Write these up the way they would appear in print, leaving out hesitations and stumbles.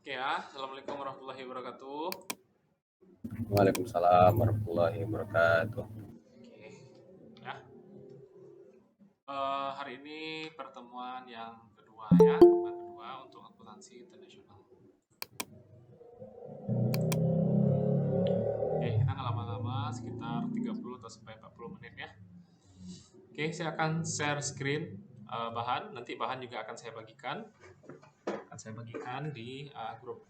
Oke ya, Assalamualaikum warahmatullahi wabarakatuh. Waalaikumsalam warahmatullahi wabarakatuh. Oke, ya. Hari ini pertemuan yang kedua ya, pertemuan kedua untuk akuntansi internasional. Oke, kita nggak lama-lama, sekitar 30 atau sampai 40 menit ya. Oke, saya akan share screen bahan, nanti bahan juga akan saya bagikan. Akan saya bagikan di grup.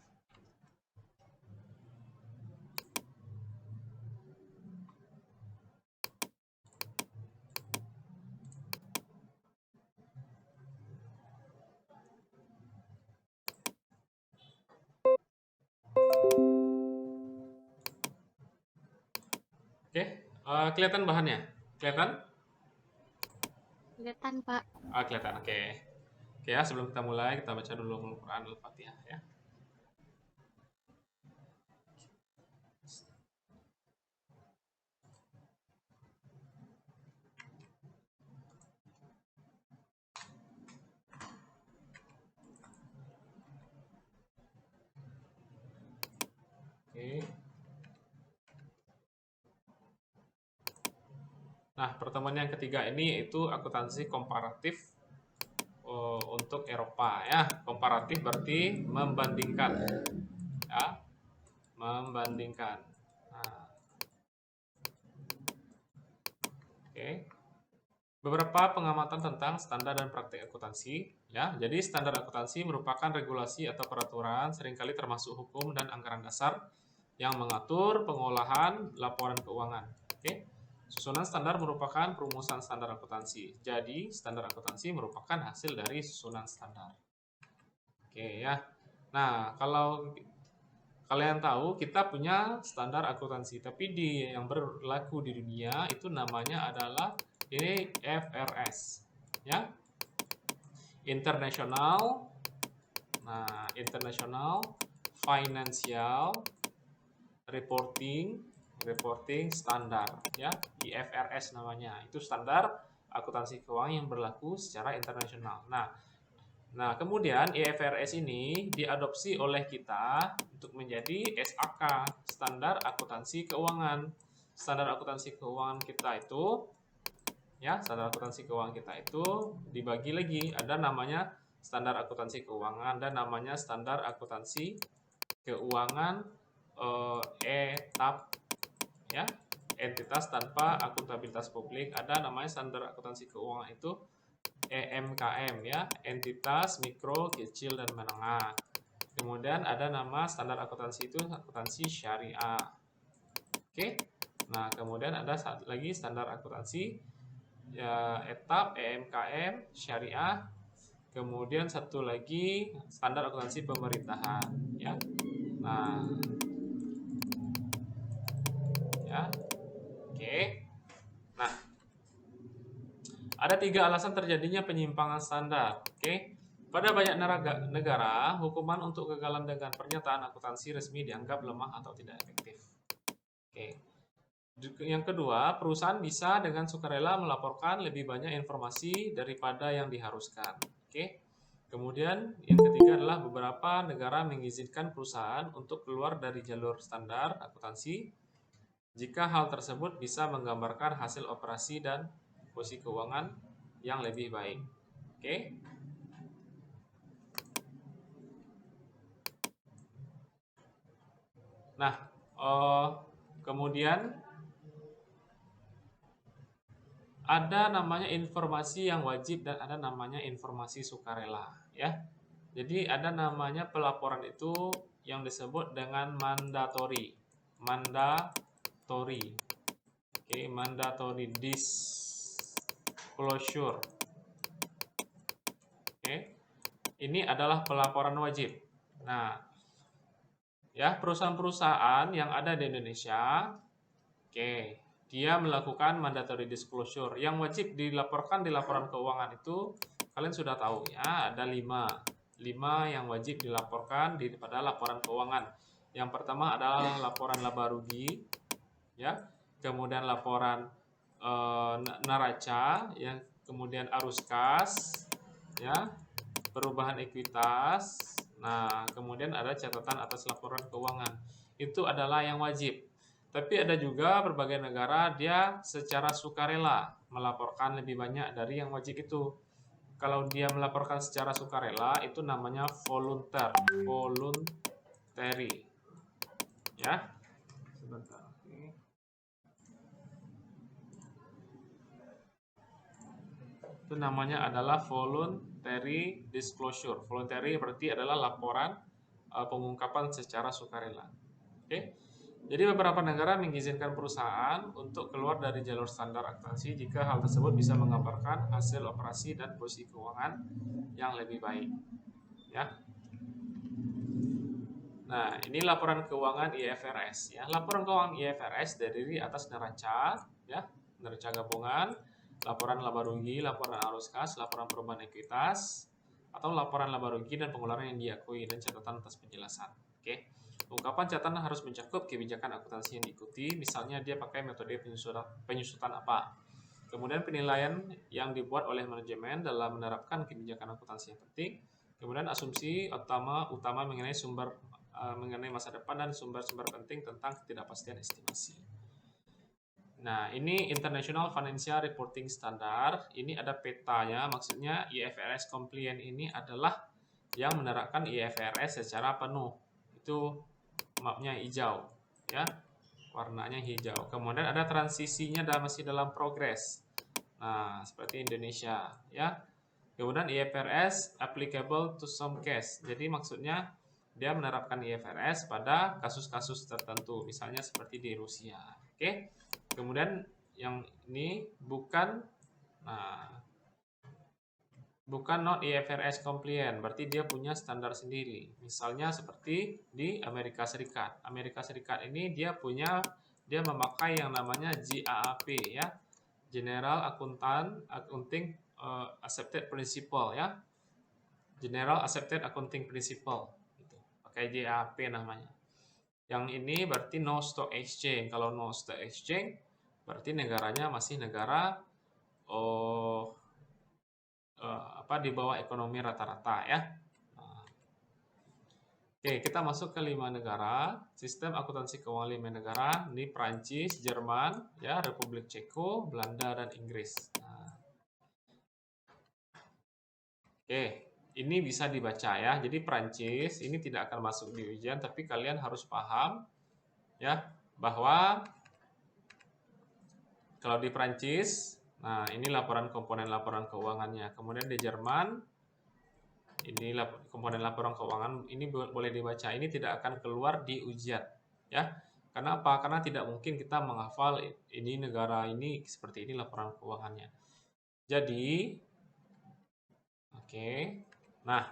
Oke, kelihatan bahannya? Kelihatan? Kelihatan, Pak. Kelihatan, oke. Oke ya, sebelum kita mulai, kita baca dulu Al-Quran Al-Fatihah ya. Oke. Nah, pertemuan yang ketiga ini itu akuntansi komparatif untuk Eropa ya. Komparatif berarti membandingkan ya, membandingkan. Nah, oke. Beberapa pengamatan tentang standar dan praktik akuntansi ya. Jadi standar akuntansi merupakan regulasi atau peraturan seringkali termasuk hukum dan anggaran dasar yang mengatur pengolahan laporan keuangan. Oke. Susunan standar merupakan perumusan standar akuntansi. Jadi, standar akuntansi merupakan hasil dari susunan standar. Oke ya. Nah, kalau kalian tahu kita punya standar akuntansi, tapi yang berlaku di dunia itu namanya adalah IFRS ya. International. Nah, International Financial Reporting Standard ya, IFRS namanya. Itu standar akuntansi keuangan yang berlaku secara internasional. Nah, kemudian IFRS ini diadopsi oleh kita untuk menjadi SAK, standar akuntansi keuangan. Standar akuntansi keuangan kita itu ya, standar akuntansi keuangan kita itu dibagi lagi, ada namanya standar akuntansi keuangan dan namanya standar akuntansi keuangan etap ya, entitas tanpa akuntabilitas publik. Ada namanya standar akuntansi keuangan itu EMKM ya, entitas mikro, kecil dan menengah. Kemudian ada nama standar akuntansi itu akuntansi syariah. Oke. Nah, kemudian ada lagi standar akuntansi ya, etap EMKM syariah. Kemudian satu lagi standar akuntansi pemerintahan ya. Nah, ya. Oke. Nah, ada 3 alasan terjadinya penyimpangan standar. Oke. Pada banyak negara, hukuman untuk kegagalan dengan pernyataan akuntansi resmi dianggap lemah atau tidak efektif. Oke. Yang kedua, perusahaan bisa dengan sukarela melaporkan lebih banyak informasi daripada yang diharuskan. Oke. Kemudian yang ketiga adalah beberapa negara mengizinkan perusahaan untuk keluar dari jalur standar akuntansi jika hal tersebut bisa menggambarkan hasil operasi dan posisi keuangan yang lebih baik. Oke. Nah, kemudian ada namanya informasi yang wajib dan ada namanya informasi sukarela ya. Jadi ada namanya pelaporan itu yang disebut dengan mandatory. Mandatory. Oke, mandatory disclosure. Oke. Ini adalah pelaporan wajib. Nah, ya, perusahaan-perusahaan yang ada di Indonesia, oke, dia melakukan mandatory disclosure. Yang wajib dilaporkan di laporan keuangan itu kalian sudah tahu ya, ada 5 yang wajib dilaporkan pada laporan keuangan. Yang pertama adalah laporan laba rugi, ya, kemudian laporan neraca, kemudian arus kas, ya, perubahan ekuitas, Nah, kemudian ada catatan atas laporan keuangan. Itu adalah yang wajib. Tapi ada juga berbagai negara dia secara sukarela melaporkan lebih banyak dari yang wajib itu. Kalau dia melaporkan secara sukarela itu namanya voluntary. Ya. Sebentar. Itu namanya adalah voluntary disclosure. Voluntary berarti adalah laporan pengungkapan secara sukarela. Oke. Jadi beberapa negara mengizinkan perusahaan untuk keluar dari jalur standar akuntansi jika hal tersebut bisa mengabarkan hasil operasi dan posisi keuangan yang lebih baik. Ya. Nah, ini laporan keuangan IFRS ya. Laporan keuangan IFRS terdiri atas neraca ya, neraca gabungan, laporan laba rugi, laporan arus kas, laporan perubahan ekuitas, atau laporan laba rugi dan pengeluaran yang diakui dan catatan atas penjelasan. Oke. Ungkapan catatan harus mencakup kebijakan akuntansi yang diikuti, misalnya dia pakai metode penyusutan apa. Kemudian penilaian yang dibuat oleh manajemen dalam menerapkan kebijakan akuntansi yang penting. Kemudian asumsi utama mengenai masa depan dan sumber-sumber penting tentang ketidakpastian estimasi. Nah, ini International Financial Reporting Standard. Ini ada petanya, maksudnya IFRS compliant ini adalah yang menerapkan IFRS secara penuh. Itu mapnya hijau, ya, warnanya hijau. Kemudian ada transisinya masih dalam progres. Nah, seperti Indonesia, ya. Kemudian IFRS applicable to some case. Jadi maksudnya dia menerapkan IFRS pada kasus-kasus tertentu, misalnya seperti di Rusia. Oke. Kemudian yang ini bukan not IFRS compliant, berarti dia punya standar sendiri. Misalnya seperti di Amerika Serikat. Amerika Serikat ini dia memakai yang namanya GAAP ya. General Accounting Accepted Principle ya. General Accepted Accounting Principle gitu. Pakai GAAP namanya. Yang ini berarti no stock exchange. Kalau no stock exchange berarti negaranya masih negara di bawah ekonomi rata-rata ya. Oke, kita masuk ke 5 negara. Sistem akuntansi keuangan 5 negara. Ini Prancis, Jerman, ya, Republik Ceko, Belanda, dan Inggris. Oke, ini bisa dibaca ya. Jadi Prancis ini tidak akan masuk di ujian, tapi kalian harus paham ya bahwa kalau di Prancis, nah ini komponen laporan keuangannya. Kemudian di Jerman, ini komponen laporan keuangan ini boleh dibaca. Ini tidak akan keluar di ujian, ya. Karena apa? Karena tidak mungkin kita menghafal ini negara ini seperti ini laporan keuangannya. Jadi, oke. Nah,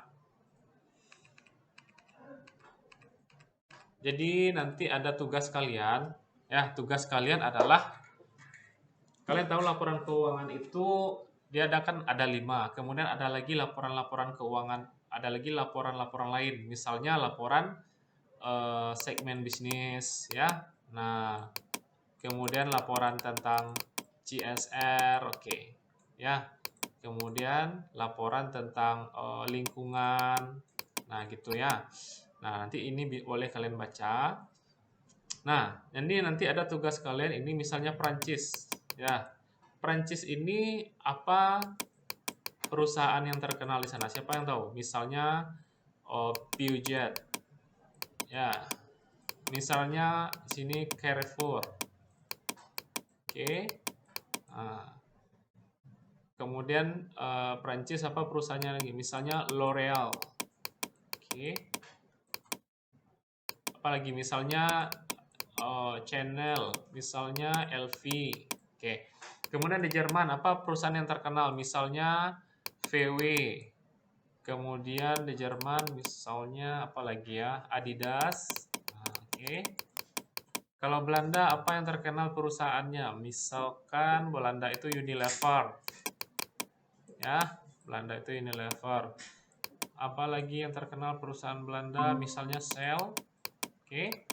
jadi nanti ada tugas kalian, ya. Tugas kalian adalah kalian tahu laporan keuangan itu dia ada 5. Kemudian ada lagi laporan-laporan keuangan, ada lagi laporan-laporan lain. Misalnya laporan segmen bisnis ya. Nah, kemudian laporan tentang CSR, oke. Ya. Kemudian laporan tentang lingkungan. Nah, gitu ya. Nah, nanti ini boleh kalian baca. Nah, ini nanti ada tugas kalian ini misalnya Prancis. Ya, Prancis ini apa perusahaan yang terkenal di sana? Siapa yang tahu? Misalnya Peugeot. Ya. Misalnya sini Carrefour. Oke. Nah. Kemudian Prancis apa perusahaannya lagi? Misalnya L'Oreal. Oke. Apalagi misalnya Chanel, misalnya LV. Oke. Kemudian di Jerman apa perusahaan yang terkenal? Misalnya VW. Kemudian di Jerman misalnya apa lagi ya? Adidas. Oke. Kalau Belanda apa yang terkenal perusahaannya? Misalkan Belanda itu Unilever. Ya, Belanda itu Unilever. Apalagi yang terkenal perusahaan Belanda? Misalnya Shell. Oke.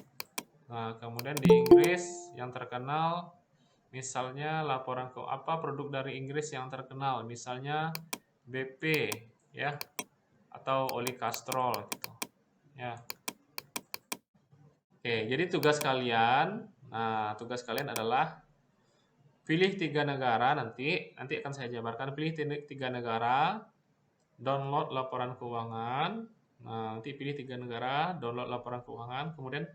Nah, kemudian di Inggris yang terkenal misalnya laporan produk dari Inggris yang terkenal, misalnya BP ya atau oli Castrol gitu. Ya. Oke, jadi tugas kalian, nah tugas kalian adalah pilih 3 negara nanti akan saya jabarkan. Pilih 3 negara, download laporan keuangan. Nah, nanti pilih 3 negara, download laporan keuangan. Kemudian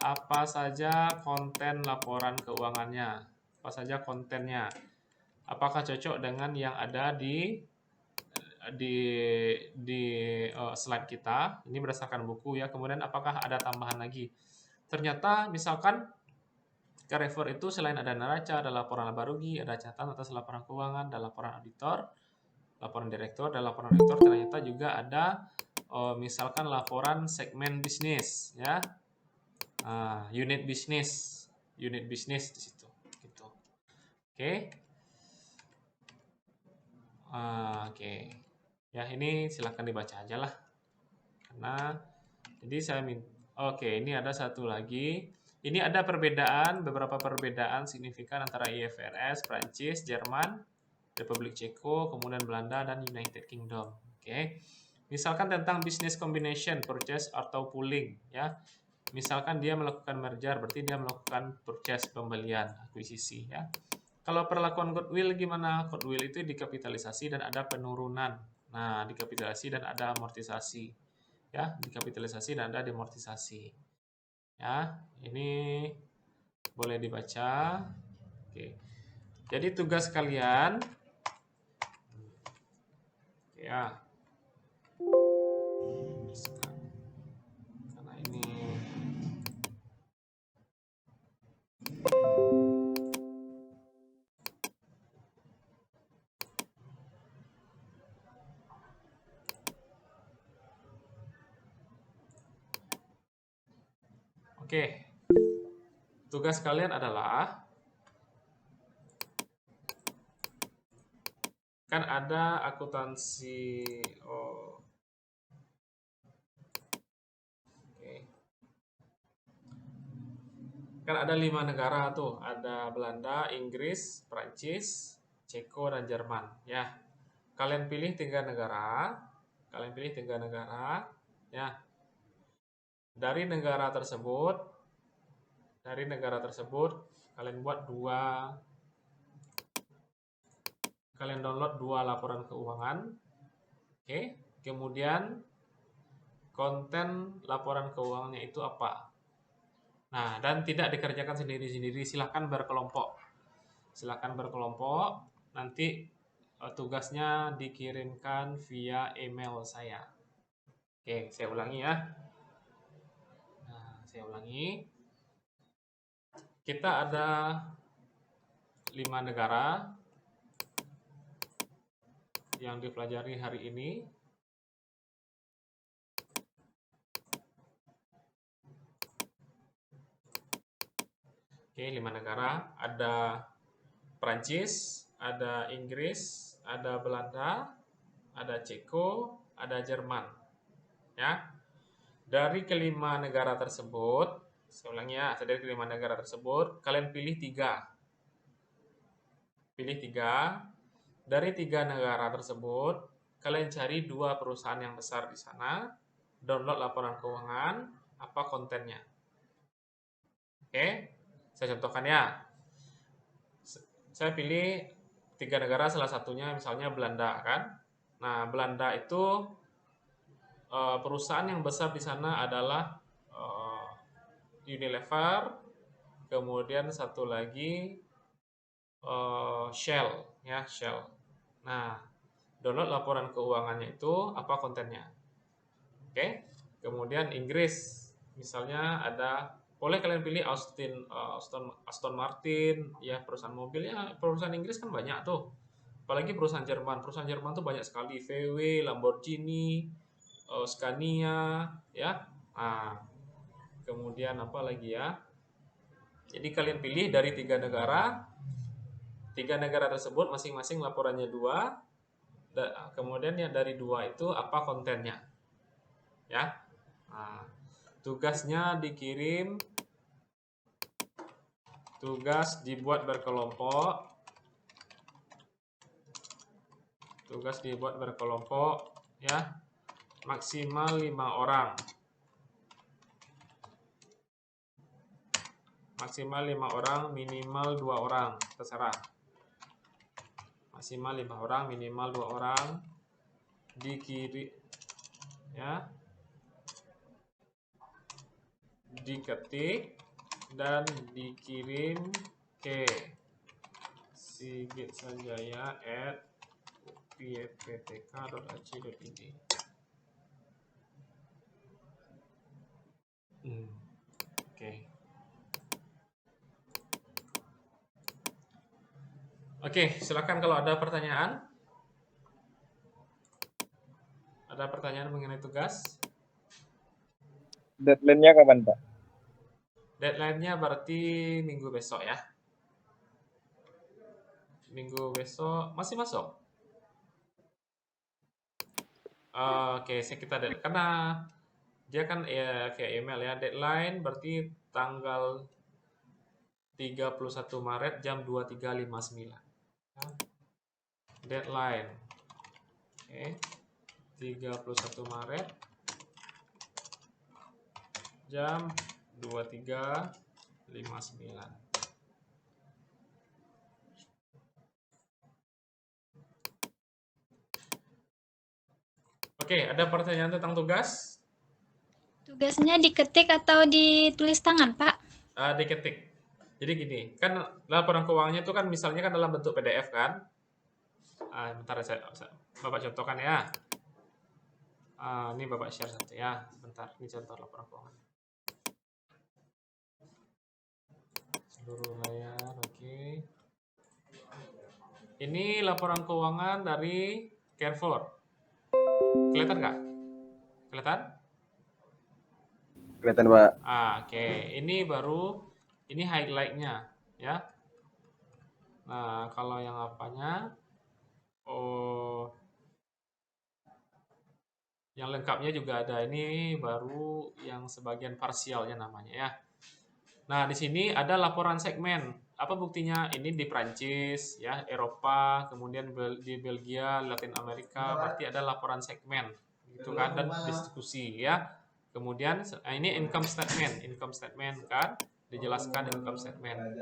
apa saja konten laporan keuangannya? Apa saja kontennya? Apakah cocok dengan yang ada di slide kita? Ini berdasarkan buku ya. Kemudian apakah ada tambahan lagi? Ternyata misalkan Carrefour itu selain ada neraca, ada laporan laba rugi, ada catatan atas laporan keuangan, ada laporan auditor, laporan direktur, dan laporan auditor, ternyata juga ada misalkan laporan segmen bisnis ya. Unit bisnis di situ gitu. Oke. Oke. Ya, ini silahkan dibaca aja lah. Karena jadi saya minta. Oke, ini ada satu lagi. Ini ada beberapa perbedaan signifikan antara IFRS, Prancis, Jerman, Republik Ceko, kemudian Belanda, dan United Kingdom. Oke. Misalkan tentang business combination, purchase atau pooling ya. Misalkan dia melakukan merger, berarti dia melakukan purchase, pembelian, akuisisi ya. Kalau perlakuan goodwill gimana? Goodwill itu dikapitalisasi dan ada penurunan. Nah, dikapitalisasi dan ada amortisasi. Ya, dikapitalisasi dan ada demortisasi. Ya, ini boleh dibaca. Oke. Jadi tugas kalian ya. Karena ini Oke. Tugas kalian adalah kan ada akuntansi kan ada 5 negara tuh, ada Belanda, Inggris, Prancis, Ceko, dan Jerman ya. Kalian pilih 3 negara, ya. Dari negara tersebut kalian download 2 laporan keuangan. Oke. Kemudian konten laporan keuangannya itu apa? Nah, dan tidak dikerjakan sendiri-sendiri, silahkan berkelompok. Nanti tugasnya dikirimkan via email saya. Oke, saya ulangi ya. Kita ada 5 negara yang dipelajari hari ini. Oke, 5 negara. Ada Prancis, ada Inggris, ada Belanda, ada Ceko, ada Jerman. Ya. Dari kelima negara tersebut, saya ulangi ya, dari kelima negara tersebut, kalian pilih 3. Dari 3 negara tersebut, kalian cari 2 perusahaan yang besar di sana, download laporan keuangan, apa kontennya. Oke, saya contohkan ya. Saya pilih 3 negara, salah satunya misalnya Belanda kan. Nah, Belanda itu perusahaan yang besar di sana adalah Unilever, kemudian satu lagi Shell ya, Shell. Nah, download laporan keuangannya itu apa kontennya. Oke. Kemudian Inggris, misalnya boleh kalian pilih Aston Martin ya, perusahaan mobil ya. Perusahaan Inggris kan banyak tuh. Apalagi perusahaan Jerman. Perusahaan Jerman tuh banyak sekali, VW, Lamborghini, Scania ya. Nah, kemudian apa lagi ya? Jadi kalian pilih dari 3 negara. 3 negara tersebut masing-masing laporannya 2. Kemudian yang dari 2 itu apa kontennya. Ya. Nah, tugasnya dikirim, tugas dibuat berkelompok. Ya. Maksimal 5 orang. Maksimal 5 orang, minimal 2 orang, terserah. Maksimal 5 orang, minimal 2 orang. Dikirim ya. Diketik dan dikirim ke sigitsanjaya@ptk.ac.id. Oke. Oke, silakan kalau ada pertanyaan. Ada pertanyaan mengenai tugas? Deadline-nya kapan, Pak? Deadline-nya berarti minggu besok ya. Minggu besok masih masuk. Oke, kita karena dia kan ya via email ya. Deadline berarti tanggal 31 Maret jam 23.59. Deadline. Oke. 31 Maret jam 23.59. Oke, ada pertanyaan tentang tugas? Tugasnya diketik atau ditulis tangan, Pak? Diketik. Jadi gini, kan laporan keuangannya itu kan misalnya kan dalam bentuk PDF kan? Bentar Bapak contohkan ya. Ini Bapak share satu ya. Bentar, ini contoh laporan keuangan. Seluruh layar, oke. Ini laporan keuangan dari Carrefour. Kelihatan nggak? Kelihatan? Kelihatan, Pak. Oke. Ini baru, ini highlight-nya ya. Nah, kalau yang apanya? Yang lengkapnya juga ada. Ini baru yang sebagian parsialnya namanya ya. Nah, di sini ada laporan segmen. Apa buktinya? Ini di Prancis, ya, Eropa, kemudian di Belgia, Latin Amerika, berarti ada laporan segmen, gitu kan, dan diskusi, ya. Kemudian ini income statement kan, dijelaskan income statement.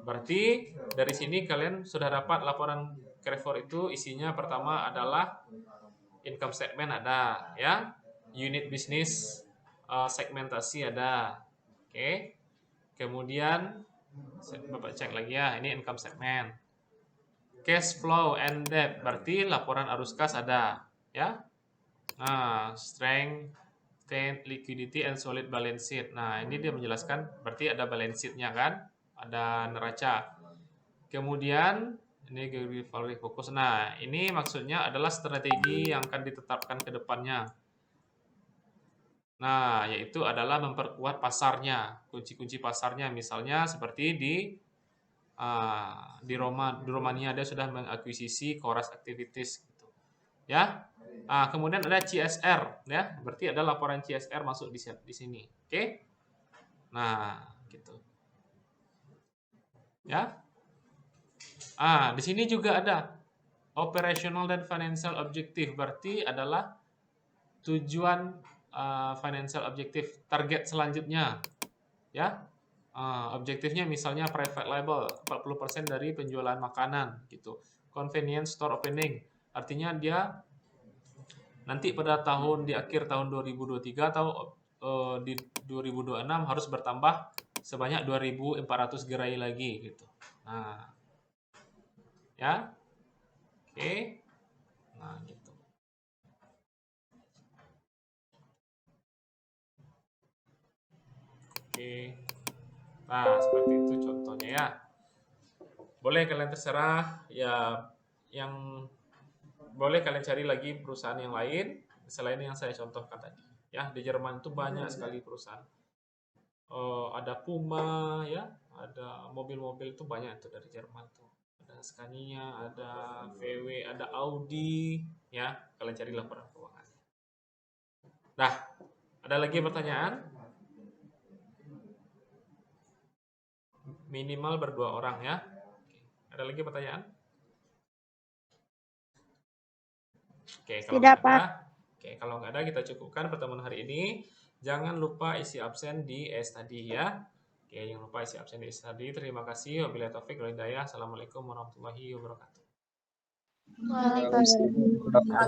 Berarti dari sini kalian sudah dapat laporan Carrefour itu isinya pertama adalah income statement ada, ya, unit bisnis segmentasi ada, oke. Kemudian Bapak cek lagi ya, ini income statement. Cash flow and debt, berarti laporan arus kas ada, ya. Nah, strength, liquidity and solid balance sheet. Nah, ini dia menjelaskan berarti ada balance sheet-nya kan, ada neraca. Kemudian ini value fokus. Nah, ini maksudnya adalah strategi yang akan ditetapkan ke depannya. Nah, yaitu adalah memperkuat pasarnya, kunci-kunci pasarnya, misalnya seperti di Romania dia sudah mengakuisisi Coras Activities, gitu. Ya. Kemudian ada CSR, ya, berarti ada laporan CSR masuk di sini, oke? Nah, gitu. Ya. Di sini juga ada operational dan financial objective, berarti adalah tujuan financial objective, target selanjutnya, ya. Objektifnya misalnya private label 40% dari penjualan makanan, gitu. Convenience store opening, artinya dia nanti pada di akhir tahun 2023 atau di 2026 harus bertambah sebanyak 2.400 gerai lagi, gitu. Nah, ya, oke. Nah, gitu. Oke. Nah, seperti itu contohnya ya. Boleh kalian terserah ya, yang boleh kalian cari lagi perusahaan yang lain selain yang saya contohkan tadi. Ya, di Jerman itu banyak sekali perusahaan. Ada Puma, ya, ada mobil-mobil itu banyak tuh dari Jerman tuh. Ada Scania, ada VW, ada Audi, ya. Kalian cari laporan keuangan. Nah, ada lagi pertanyaan? Minimal berdua orang ya. Ada lagi pertanyaan? Kalau nggak ada kita cukupkan pertemuan hari ini. Jangan lupa isi absen di study ya. Oke, jangan lupa isi absen di tadi. Terima kasih. Wabillahi taufiq wal hidayah. Assalamualaikum warahmatullahi wabarakatuh. Waalaikumsalam.